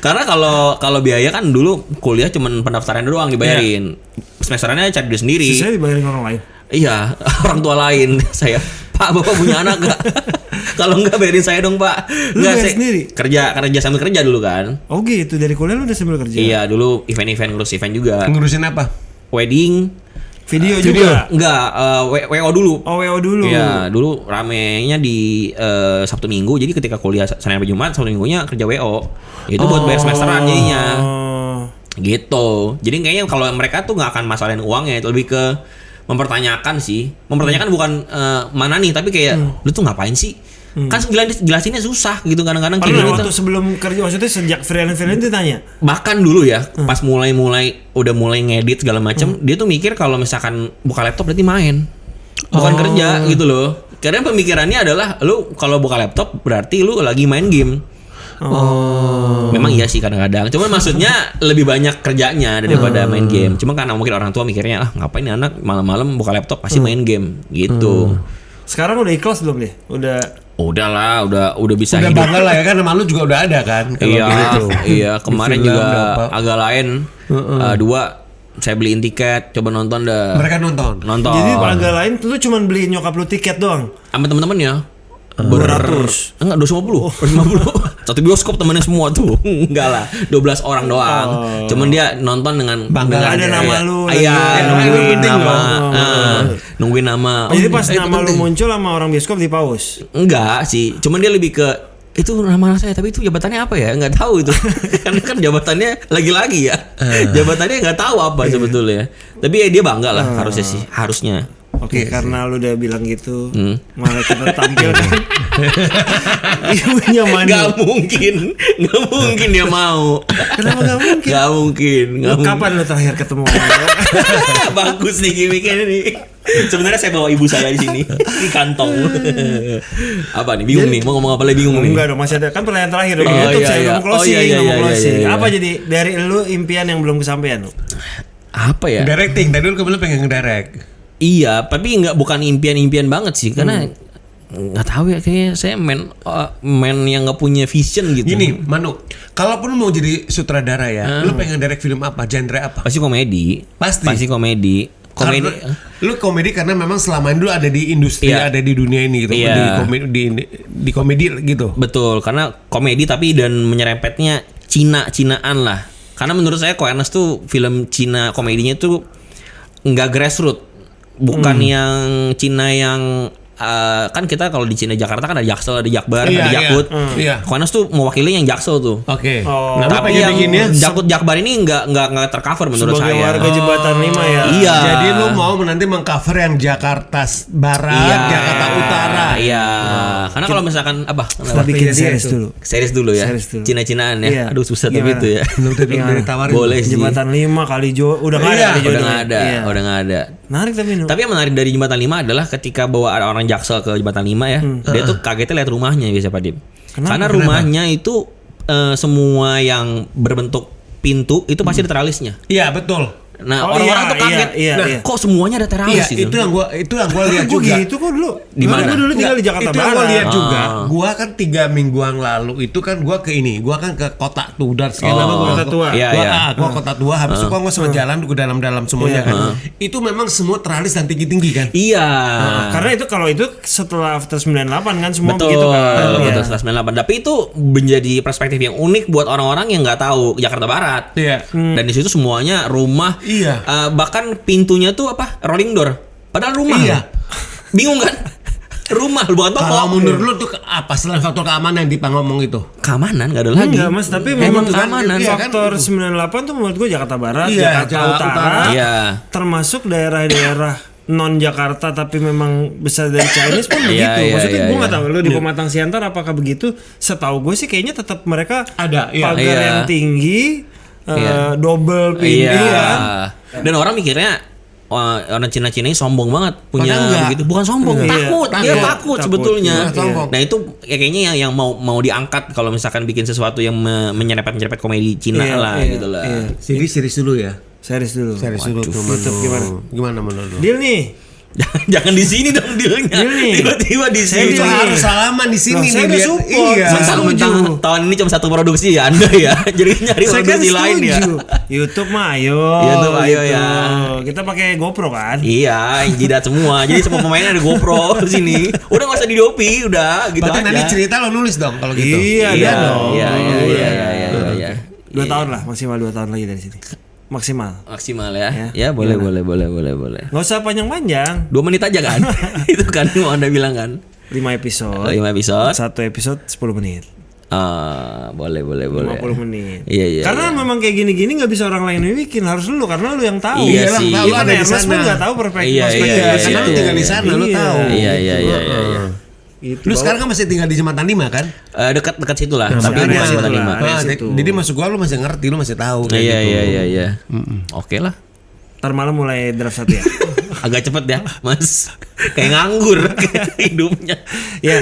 karena kalau biaya kan dulu kuliah cuman pendaftaran doang dibayarin. Semesterannya cari duit sendiri. Saya dibayarin orang lain. Iya, orang tua lain. Saya, Pak, Bapak punya anak gak? Kalau enggak bayarin saya dong, Pak. Lu Enggak, bayar saya sendiri? kerja sambil kerja dulu kan. Oh gitu, dari kuliah lu udah sambil kerja? Iya, dulu event-event ngurus event juga. Ngurusin apa? Wedding. Video juga? Enggak, WO dulu. Oh WO dulu? Iya, dulu ramenya di Sabtu Minggu. Jadi ketika kuliah Senin sampai Jumat, Sabtu Minggunya kerja WO. Itu buat bayar semesteran jadinya. Gitu. Jadi kayaknya kalau mereka tuh nggak akan masalahin uangnya, itu lebih ke mempertanyakan sih. Mempertanyakan bukan mana nih, tapi kayak lu tuh ngapain sih? Kan jelasinnya susah gitu kadang-kadang kayak Pernah gitu. waktu sebelum kerja, maksudnya sejak freelance ditanya? Bahkan dulu ya, pas mulai udah mulai ngedit segala macam, dia tuh mikir kalau misalkan buka laptop berarti main. Bukan kerja gitu loh. Karena pemikirannya adalah lu kalau buka laptop berarti lu lagi main game. Memang iya sih kadang-kadang. Cuma maksudnya lebih banyak kerjanya daripada main game. Cuma karena mungkin orang tua mikirnya ngapain nih anak malam-malam buka laptop pasti main game gitu. Sekarang udah ikhlas belum nih? Udahlah, udah bisa Udah hidup. bangga lah ya kan, nama lu juga udah ada kan. Kalau Iya, gitu. iya kemarin Di film juga berapa. agak lain. Dua saya beliin tiket, coba nonton dah. Mereka nonton. Jadi agak lain, lu cuma beli nyokap lu tiket doang? Sama temen-temennya 200. Enggak, 250. Satu bioskop temennya semua tuh. Enggak lah, 12 orang doang. Cuman dia nonton dengan Bangga ada nama lu lagi. Iya, nungguin nama. Nungguin nama. Oh, jadi pas itu nama lu penting. muncul sama orang bioskop di pause? Enggak sih, cuman dia lebih ke itu nama saya, tapi itu jabatannya apa ya? Nggak tahu itu. Karena kan jabatannya lagi-lagi ya. Jabatannya nggak tahu apa sebetulnya. Tapi ya dia bangga lah harusnya sih, harusnya. Oke, karena lu udah bilang gitu, malah kita tampil kan. Ibunya Manu. Nggak mungkin dia mau. Kenapa nggak mungkin? Nggak mungkin. Kapan lu terakhir ketemu Manu? Bagus nih gimmicknya nih. Sebenarnya saya bawa ibu saya di sini di kantong. Apa nih? Bingung nih. Mau ngomong apa lagi bingung nih? Enggak dong, masih ada kan pertanyaan terakhir dong. Oh, YouTube iya, saya iya. ngomong closing, Oh, iya, ngomong iya, closing. iya, iya. Apa jadi dari lu impian yang belum kesampaian lu? Apa ya? Directing, tadi lu kebetulan pengen ngedirect. Iya, tapi bukan impian-impian banget sih, karena nggak tahu ya, kayaknya saya man yang nggak punya vision gitu. Gini, Manu, kalaupun lu mau jadi sutradara ya, lu pengen direct film apa? Genre apa? Pasti komedi. Pasti. Komedi. Karena, lu komedi karena memang selama ini lu ada di industri, Iya. ada di dunia ini gitu, Iya. di komedi gitu. Betul, karena komedi tapi dan menyerempetnya Cina-Cinaan lah. Karena menurut saya Koernes tuh film Cina komedinya tuh nggak grassroots. Bukan yang Cina yang kan kita kalau di Cina Jakarta kan ada Jaksel, ada Jakbar, Iya, ada Jakut. iya. Koernes tuh mewakili yang Jaksel tuh. Oke. Oh. Nah, lu Tapi pengen yang bikinnya Jakut Jakbar ini nggak tercover menurut Sebagai saya. warga Jembatan 5 ya. Iya. Jadi lu mau nanti mengcover yang Jakarta Barat, Iya. Jakarta Utara. Iya. Karena kalau misalkan apa? Kita bikin Iya, series itu. dulu. Series dulu ya. Series dulu. Cina-cinaan ya. Iya. Aduh susah tapi Gimana? itu ya. Lu udah ditawarin. Boleh sih. Jembatan 5 Kalijo udah nggak ada Iya, Kalijo Udah dulu. nggak ada, Iya. udah nggak ada. Menarik tapi nu. Tapi yang menarik dari Jembatan 5 adalah ketika bawa ada orang Jaksel ke Jembatan 5 ya, dia tuh kagetnya lihat rumahnya biasa Pak Dim. Karena rumahnya itu semua yang berbentuk pintu itu pasti ada teralisnya. Iya, betul. Nah, Oh, orang-orang iya, tuh kaget. iya, Nah, iya. kok semuanya ada teralis Iya, gitu? itu yang gua lihat Gue juga. gitu kok dulu. Di mana? Gue dulu tinggal di Enggak, Jakarta itu yang Barat. gua lihat juga. Ah. Gua kan 3 mingguan lalu itu kan gua ke kota tuh dari sekian Oh. lama gua Kota Tua. Iya, Gua, iya. Gua kota tua habis itu gua semua jalan ke dalam semuanya kan. Itu memang semua teralis dan tinggi-tinggi kan. Iya. Karena itu kalau itu setelah After 98 kan semua Betul, begitu kan. betul, Iya. setelah 98. Tapi itu menjadi perspektif yang unik buat orang-orang yang nggak tahu Jakarta Barat. Iya. Dan di situ semuanya rumah, Iya. bahkan pintunya tuh apa rolling door. Padahal rumah. Iya. Bingung kan? Rumah bukan toko. Kalau menurut lu tuh apa selain faktor keamanan yang Dipang ngomong itu? Keamanan nggak ada lagi. Enggak mas, tapi Emang memang keamanan. Iya, kan? faktor 98 tuh menurut gue Jakarta Barat, Iya, Jakarta Jakarta Utara, Utara. Iya. termasuk daerah-daerah non Jakarta tapi memang besar dari Chinese pun Iya, begitu. iya, Maksudnya iya, gue iya. nggak tahu lu di Pematang Siantar apakah begitu? Setahu gue sih kayaknya tetap mereka Ada, iya. pagar Iya. yang tinggi, Iya. double pintu Iya. kan. Dan orang mikirnya wah, orang Cina-Cina ini sombong banget punya Padahal enggak. begitu. Bukan sombong, Enggak. takut. Iya, Dia takut. takut Takut. sebetulnya. Iya, sombong. Nah, itu ya kayaknya yang mau diangkat kalau misalkan bikin sesuatu yang menyerempet komedi Cina Iya, lah iya, gitu lah. iya. Series dulu ya. Series dulu. Series dulu tuh YouTube gimana? Gimana menurut lu? Deal nih. Jangan di sini dong dealnya. Deal nih. Tiba-tiba di Saya sini. Itu harus salaman di sini Loh, saya nih udah biar support. iya. Saya Mentang-mentang setuju. tahun ini cuma satu produksi ya Anda ya. Jadi nyari Saya kan produksi lain ya. setuju. YouTube mah ayo. YouTube ayo ya. Kita pakai GoPro kan. Iya, jidat semua. Jadi semua pemainnya ada GoPro di sini. Udah enggak usah di DOP, udah gitu Berarti aja. nanti cerita lo nulis dong kalau gitu. Iya, Iya, dong. iya. 2 tahun lah, maksimal 2 tahun lagi dari sini. Maksimal. Maksimal ya. Ya, boleh. Nggak usah panjang-panjang. 2 menit aja kan. Itu kan mau Anda bilang kan. 5 episode. 5 episode. 1 episode 10 menit. Boleh. 50 menit. Iya. Karena memang kayak gini-gini nggak bisa orang lain yang bikin, harus lu karena lu yang tahu. Iya sih. Tahu, lu Kan ada di Ernest sana. pun nggak tahu perspektif. Iya, Karena lu tinggal di sana, lu Iya. tahu. Iya. Itu Lu sekarang kan masih tinggal di Jembatan 5 kan? Dekat situ lah. Nah, Tapi makanya rumah Jembatan situ 5. lah. Nah, situ. jadi masuk gua lu masih ngerti, lu masih tahu kayak gitu. Iya. Oke lah. Ntar malam mulai draft 1 ya. Agak cepet ya, Mas. Kayak nganggur hidupnya. Ya,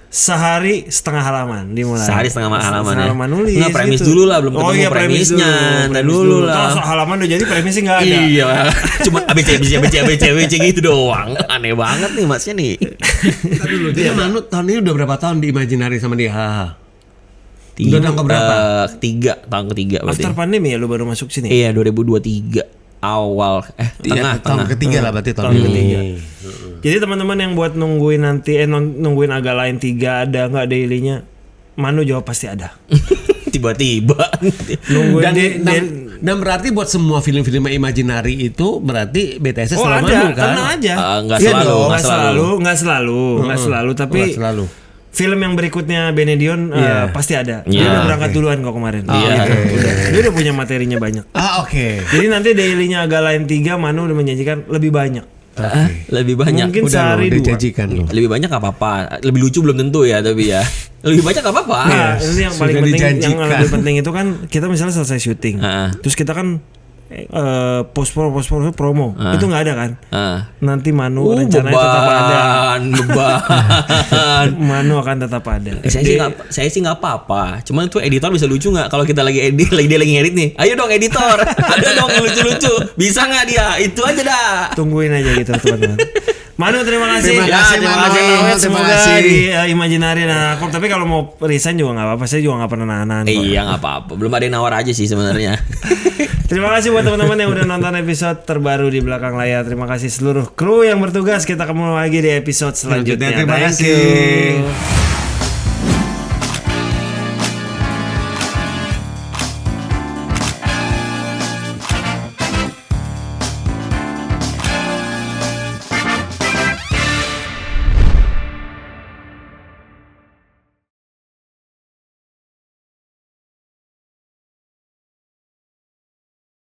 sehari setengah halaman dimulai. Sehari setengah halaman ya. halaman nulis. Nggak, premis gitu. dulu lah, belum ketemu iya, premisnya. Ntar Premis dulu lah. Kalau halaman udah jadi premisnya nggak ada. Iya, cuma ABC gitu doang. Aneh banget nih Masnya nih. Ntar dulu, jadi Manu tahun ini udah berapa tahun di Imaginary sama dia? Udah tahun keberapa? 3, tahun ketiga berarti. After pandemi ya lu baru masuk sini. Iya, 2023 awal Iya, tahun tengah. ketiga lah berarti tahun Tahun ketiga. Jadi teman-teman yang buat nungguin nanti nungguin agak lain 3 ada nggak dailynya? Manu jawab pasti ada. Tiba-tiba. Nungguin Dan berarti buat semua film-film Imaginary itu berarti BTS Oh selalu ada, Manu kan? tenang aja. Nggak Iya selalu, dong, nggak selalu. nggak selalu, tapi Nggak selalu. film yang berikutnya Benedion Iya. pasti ada. Iya. Dia udah berangkat duluan kok kemarin. Iya. Dia udah punya materinya banyak. Oke. Jadi nanti dailynya agak lain 3, Manu udah menjanjikan lebih banyak. Lebih banyak. Mungkin Udah sehari lo 2. dijanjikan lo. Lebih banyak nggak apa-apa. Lebih lucu belum tentu ya tapi ya. Lebih banyak nggak apa-apa. Nah, ini yang paling sudah penting, yang dijanjikan. lebih penting itu kan kita misalnya selesai syuting, terus kita kan post promo itu nggak ada kan? Nanti Manu rencananya tetap ada. Beban. Manu akan tetap ada. Saya sih nggak apa-apa. Cuman tuh editor bisa lucu nggak kalau kita lagi edit, dia lagi ngedit nih. Ayo dong editor, ada dong yang lucu-lucu. Bisa nggak dia? Itu aja dah. Tungguin aja gitu teman-teman. Manu terima kasih. Terima kasih, terima Manu. kasih. Terima Semoga kasih. di Imaginary nah, tapi kalau mau resign juga nggak apa-apa. Saya juga nggak pernah nahan. Iya nggak apa-apa. Belum ada yang nawar aja sih sebenarnya. Terima kasih buat teman-teman yang udah nonton episode terbaru di belakang layar. Terima kasih seluruh kru yang bertugas. Kita ketemu lagi di episode selanjutnya. Terima Thank kasih. you.